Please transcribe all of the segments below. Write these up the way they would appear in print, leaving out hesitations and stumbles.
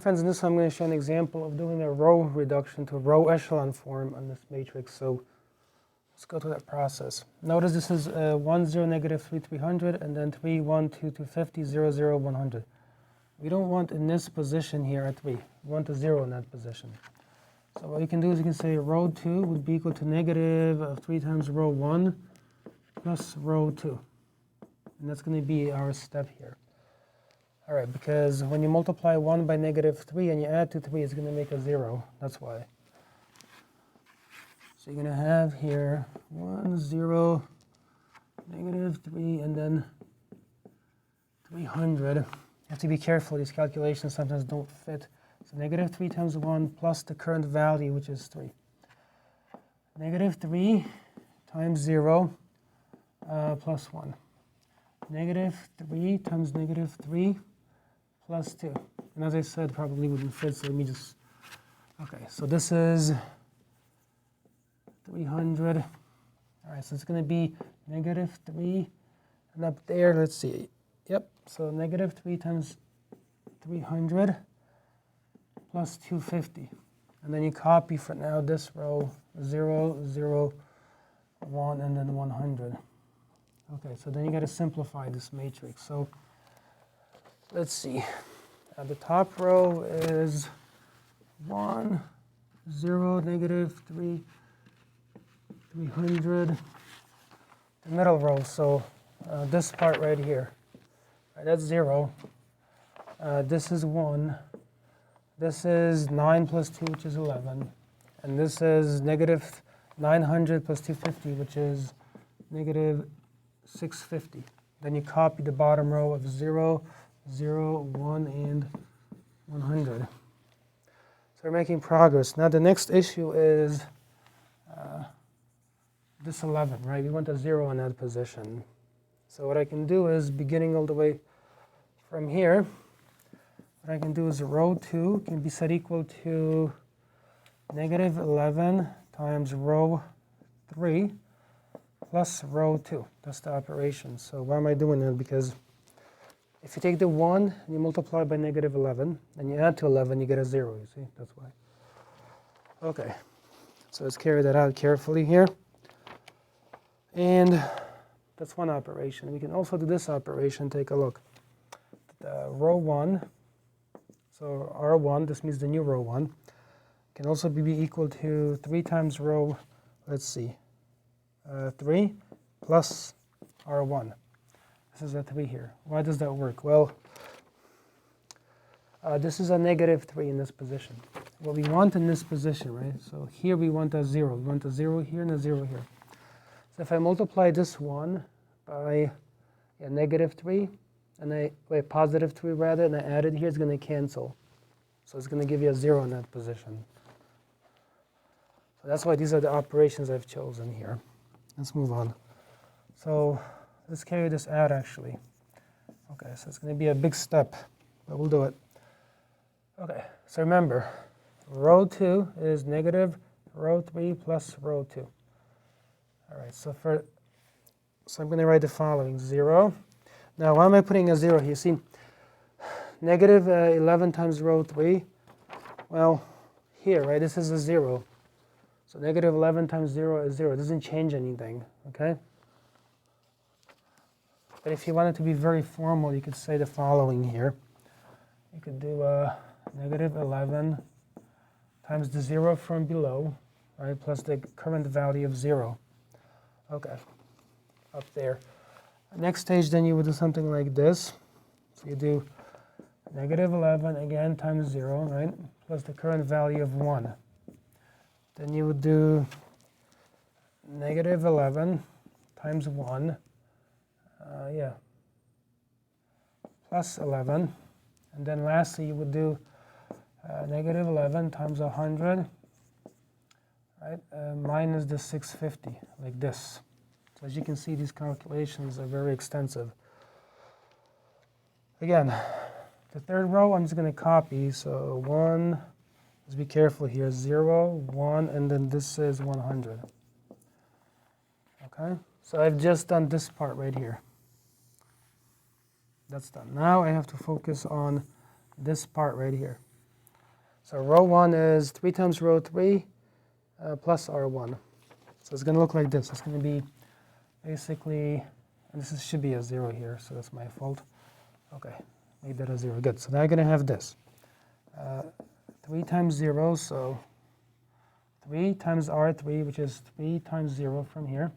Friends, in this I'm going to show an example of doing a row reduction to a row echelon form on this matrix. So let's go through that process. Notice this is 1, 0, negative 3, 300, and then 3, 1, 2, 250, 0, 0, 100. We don't want in this position here at 3. We want a 0 in that position. So what you can do is you can say row 2 would be equal to negative 3 times row 1 plus row 2. And that's going to be our step here. All right, because when you multiply 1 by negative 3 and you add to 3, it's going to make a 0. That's why. So you're going to have here 1, 0, negative 3, and then 300. You have to be careful. These calculations sometimes don't fit. So negative 3 times 1 plus the current value, which is 3. Negative 3 times 0 plus 1. Negative 3 times negative 3 plus 2. And as I said, probably wouldn't fit, so let me just... Okay, so this is 300. All right, so it's going to be negative 3. And up there, let's see. Yep, so negative 3 times 300 plus 250. And then you copy for now this row 0, 0, 1, and then 100. Okay, so then you got to simplify this matrix. So let's see. The top row is 1, 0, negative 3, 300. The middle row, so this part right here, right, that's 0. This is 1. This is 9 plus 2, which is 11. And this is negative 900 plus 250, which is negative 650. Then you copy the bottom row of 0, 0, 1, and 100. So we're making progress. Now the next issue is this 11, right? We want a 0 in that position. So what I can do is, beginning all the way from here, what I can do is row 2 can be set equal to negative 11 times row 3 plus row 2. That's the operation. So why am I doing that? Because if you take the 1 and you multiply by negative 11, and you add to 11, you get a 0, you see? That's why. Okay, so let's carry that out carefully here. And that's one operation. We can also do this operation. Take a look. Row 1, so R1, this means the new row 1, can also be equal to 3 times row, let's see, 3 plus R1. This is a 3 here. Why does that work? Well, this is a negative 3 in this position. What we want in this position, right? So here we want a 0. We want a 0 here and a 0 here. So if I multiply this one by negative 3, and positive 3 rather, and I add it here, it's going to cancel. So it's going to give you a 0 in that position. So that's why these are the operations I've chosen here. Let's move on. So let's carry this out, actually. Okay, so it's going to be a big step, but we'll do it. Okay, so remember, row 2 is negative row 3 plus row 2. All right, so I'm going to write the following, 0. Now, why am I putting a 0 here? See, negative 11 times row 3, well, here, right, this is a 0. So negative 11 times 0 is 0. It doesn't change anything, okay? But if you want it to be very formal, you could say the following here. You could do negative 11 times the 0 from below, right, plus the current value of 0. Okay, up there. Next stage, then you would do something like this. So you do negative 11 again times 0, right, plus the current value of 1. Then you would do negative 11 times 1, plus 11. And then lastly, you would do negative 11 times 100, right, minus the 650, like this. So as you can see, these calculations are very extensive. Again, the third row, I'm just going to copy. So 1, let's be careful here, 0, 1, and then this is 100. Okay, so I've just done this part right here. That's done. Now I have to focus on this part right here. So row 1 is 3 times row 3 plus R1. So it's going to look like this. It's going to be basically, and this should be a 0 here, so that's my fault. Okay, made that a 0. Good. So now I'm going to have this. 3 times 0, so 3 times R3, which is 3 times 0 from here.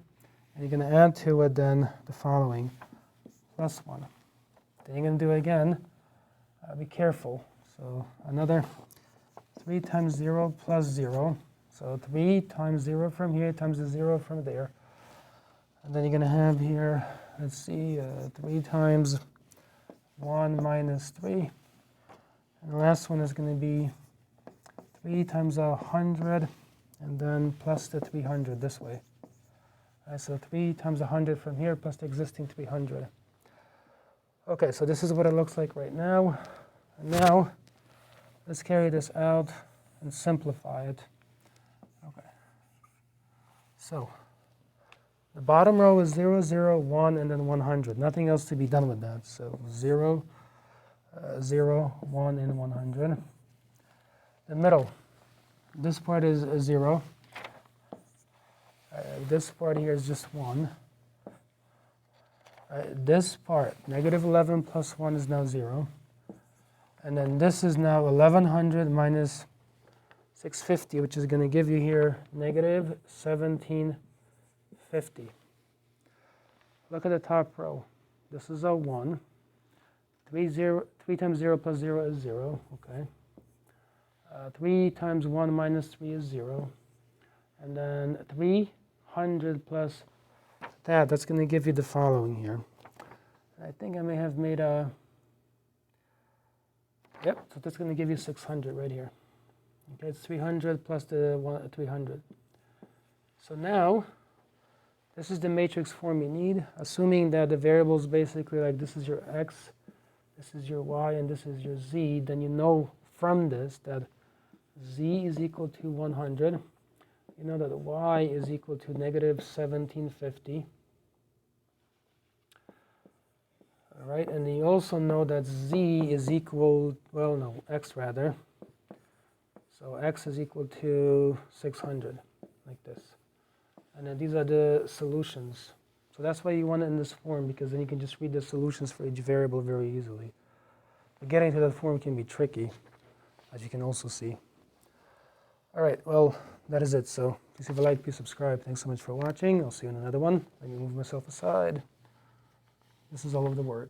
And you're going to add to it then the following, plus 1. Then you're going to do it again. Be careful. So another 3 times 0 plus 0. So 3 times 0 from here times the 0 from there. And then you're going to have here, let's see, 3 times 1 minus 3. And the last one is going to be 3 times 100, and then plus the 300 this way. All right, so 3 times 100 from here plus the existing 300. Okay, so this is what it looks like right now. And now, let's carry this out and simplify it. Okay. So, the bottom row is 0, 0, 1, and then 100. Nothing else to be done with that. So 0, 0, 1, and 100. The middle, this part is a 0. This part here is just 1. This part, negative 11 plus 1 is now 0. And then this is now 1100 minus 650, which is going to give you here negative 1750. Look at the top row. This is a 1. 3 times 0 plus 0 is 0. Okay. 3 times 1 minus 3 is 0. And then 300 plus that's going to give you the following here. I think I may have made a, yep, so that's going to give you 600 right here. Okay, it's 300 plus the 300. So now, this is the matrix form you need, assuming that the variables basically like this is your x, this is your y, and this is your z, then you know from this that z is equal to 100. You know that y is equal to negative 1750. All right, and you also know that z is equal, well, no, x rather. So x is equal to 600, like this. And then these are the solutions. So that's why you want it in this form, because then you can just read the solutions for each variable very easily. But getting to that form can be tricky, as you can also see. All right, well, that is it. So please leave a like, please subscribe. Thanks so much for watching. I'll see you in another one. Let me move myself aside. This is all of the work.